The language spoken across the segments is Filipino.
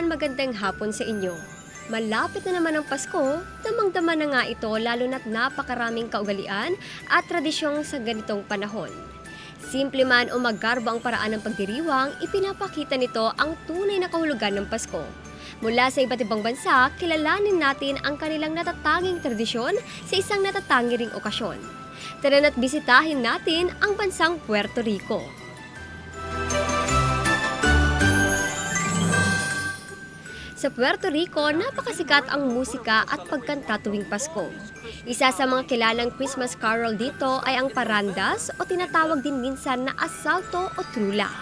everyone, magandang hapon sa inyo. Malapit na naman ang Pasko, damang-dama na nga ito lalo na't napakaraming kaugalian at tradisyong sa ganitong panahon. Simple man o maggarbo ang paraan ng pagdiriwang, ipinapakita nito ang tunay na kahulugan ng Pasko. Mula sa iba't ibang bansa, kilalanin natin ang kanilang natatanging tradisyon sa isang natatangi ring okasyon. Tara na't bisitahin natin ang bansang Puerto Rico. Sa Puerto Rico, napakasikat ang musika at pagkanta tuwing Pasko. Isa sa mga kilalang Christmas carol dito ay ang parandas o tinatawag din minsan na asalto o trula.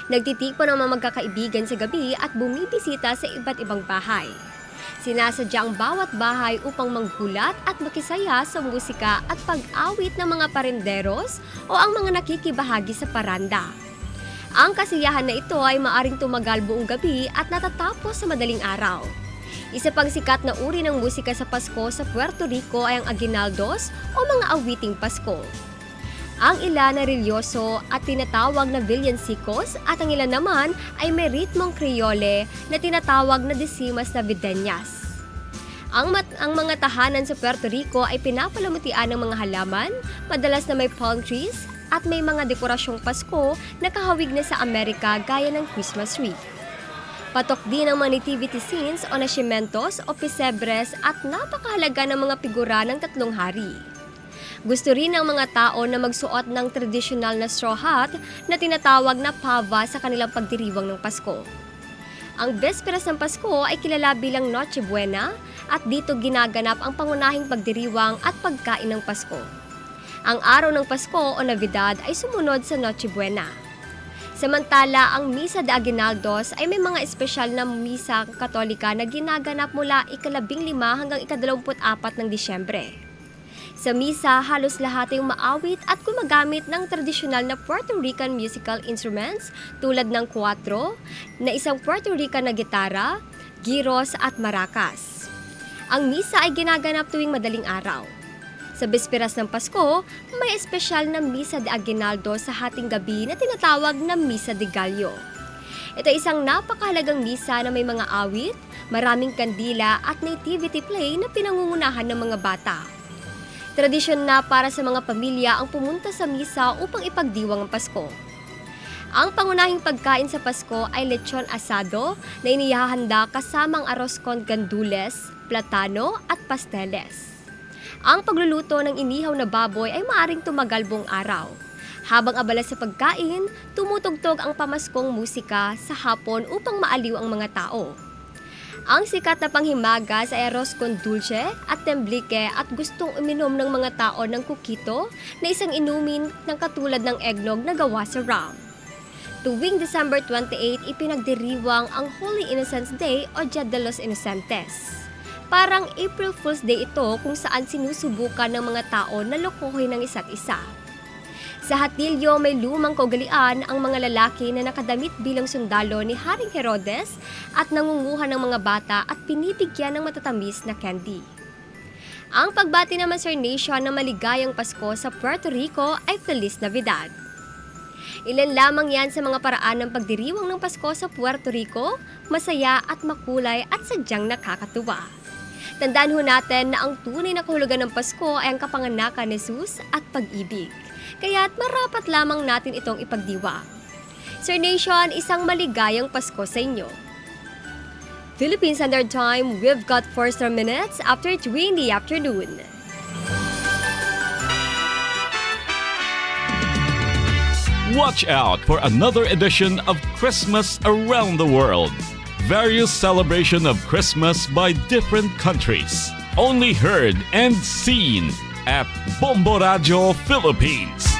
Nagtitikpo ng mga magkakaibigan sa gabi at bumibisita sa iba't ibang bahay. Sinasadya ang bawat bahay upang manggulat at makisaya sa musika at pag-awit ng mga parenderos o ang mga nakikibahagi sa paranda. Ang kasiyahan na ito ay maaring tumagal buong gabi at natatapos sa madaling araw. Isa pang sikat na uri ng musika sa Pasko sa Puerto Rico ay ang aguinaldos o mga awiting Pasko. Ang ilan na religyoso at tinatawag na villancicos at ang ilan naman ay may ritmong kriole na tinatawag na decimas navideñas. Ang mga tahanan sa Puerto Rico ay pinapalamutian ng mga halaman, madalas na may palm trees, at may mga dekorasyong Pasko na kahawig na sa Amerika gaya ng Christmas tree. Patok din ang mga nativity scenes o nasimentos o pesebres at napakahalaga ng mga figura ng tatlong hari. Gusto rin ng mga tao na magsuot ng tradisyonal na straw hat na tinatawag na pava sa kanilang pagdiriwang ng Pasko. Ang Besperas ng Pasko ay kilala bilang Noche Buena at dito ginaganap ang pangunahing pagdiriwang at pagkain ng Pasko. Ang araw ng Pasko o Navidad ay sumunod sa Noche Buena. Samantala, ang Misa de Aguinaldos ay may mga espesyal na misa katolika na ginaganap mula ika-15 hanggang ika-24 ng Disyembre. Sa misa, halos lahat ay umaawit at gumagamit ng tradisyonal na Puerto Rican musical instruments tulad ng cuatro, na isang Puerto Rican na gitara, gyros at maracas. Ang misa ay ginaganap tuwing madaling araw. Sa Besperas ng Pasko, may espesyal na Misa de Aguinaldo sa hating gabi na tinatawag na Misa de Gallo. Ito ay isang napakahalagang misa na may mga awit, maraming kandila at nativity play na pinangungunahan ng mga bata. Tradisyon na para sa mga pamilya ang pumunta sa misa upang ipagdiwang ang Pasko. Ang pangunahing pagkain sa Pasko ay lechon asado na inihahanda kasamang arroz con gandules, platano at pasteles. Ang pagluluto ng inihaw na baboy ay maaring tumagal buong araw. Habang abala sa pagkain, tumutugtog ang pamaskong musika sa hapon upang maaliw ang mga tao. Ang sikat na panghimagas ay arroz con dulce at tembleque at gustong uminom ng mga tao ng kukito na isang inumin ng katulad ng eggnog na gawa sa rum. Tuwing December 28, ipinagdiriwang ang Holy Innocents' Day o Dia de los Inocentes. Parang April Fool's Day ito kung saan sinusubukan ng mga tao na lokohin ng isa't isa. Sa hatilyo may lumang kaugalian ang mga lalaki na nakadamit bilang sundalo ni Haring Herodes at nangunguha ng mga bata at pinibigyan ng matatamis na candy. Ang pagbati naman sa nation na maligayang Pasko sa Puerto Rico ay Feliz Navidad. Ilan lamang yan sa mga paraan ng pagdiriwang ng Pasko sa Puerto Rico, masaya at makulay at sadyang nakakatuwa. Tandaan ho natin na ang tunay na kahulugan ng Pasko ay ang kapanganakan ni Jesus at pag-ibig. Kaya't marapat lamang natin itong ipagdiwang. Sir Nation, isang maligayang Pasko sa inyo. Philippine Standard Time, we've got 4 minutes after 3 in the afternoon. Watch out for another edition of Christmas Around the World. Various celebration of Christmas by different countries. Only heard and seen at Bombo Radio Philippines.